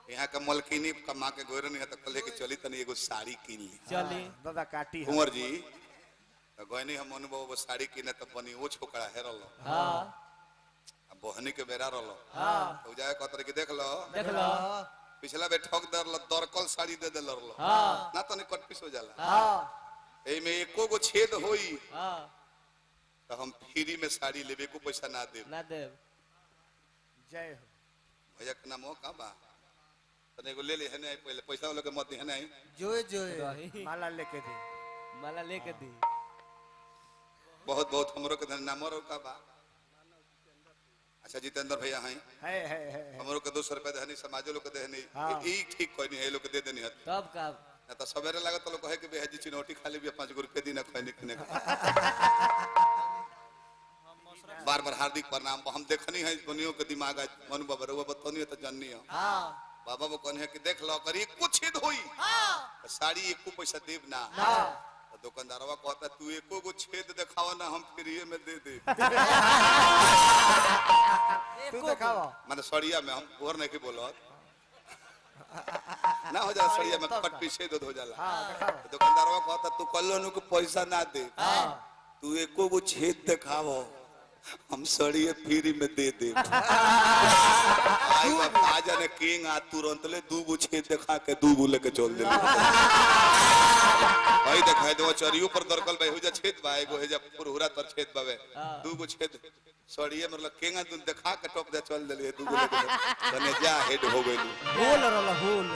यहाँ का मलकिनी कमा के गोरन है तो कल के चली तनी एगो साड़ी कीन ली चली दादा काटी कुंवर जी तो गहनी हम अनुभव वो साड़ी कीने तो बनी वो छोकरा हेरल हां अब बहनी के बेरा रहल हां तो जाए कहतर के देख लो पिछला बे ठोक दर दरकल साड़ी दे देल रहल हां ना तनी कट पीस हो जाला हां ए में एको गो छेद होई हां तो हम फ्री में साड़ी लेबे को पैसा ना देब ना देव जय हो भैया के नाम हो का बा तने एगो ले ले है नहीं पहले पैसा वाला के मत है नहीं जोए जोए माला लेके दी माला लेके दी बहुत बहुत हमरो के नाम और का बा अच्छा जितेंद्र भैया हैं है हमरो के 200 रुपया देहनी समाजो लोग के देहनी हाँ। ई ठीक कोई नहीं है लोग के दे देनी है तब का ना तो सवेरे लागत तो लोग कहे कि बेहजी चिनौटी खा ले भी 5 रुपए दिन खैनी खने बार बार हार्दिक प्रणाम हम देखनी है दुनिया के दिमाग आज मन बाबा वो बतौनी है तो जाननी है हां बाबा वो कहने है कि देख लो करी कुछ छेद होई तो साड़ी एको पैसा देब ना तो दुकानदारवा कहता तू एको गो छेद दिखावा ना हम फ्री में दे दे तू दिखावा माने सड़िया में हम और नहीं की बोलो ना हो जाला सड़िया में कट पीछे दो हो जाला हां दिखावा दुकानदारवा कहता तू कल्लो नु को पैसा ना दे तू एको गो छेद दिखावो हम सड़िए फ्री में दे दे आई बाबा जाने किंग आ तुरंत ले दू गो छेद दिखा के दू गो लेके चल दे भाई दिखाई दो चरियो पर दरकल भाई हो जा छेद बा एगो है जा पुरहुरा पर छेद बावे दू गो छेद सड़िए मतलब किंग आ दिखा के टॉप दे चल देले दू गो लेके तने जा हेड हो गइल होल रहल होल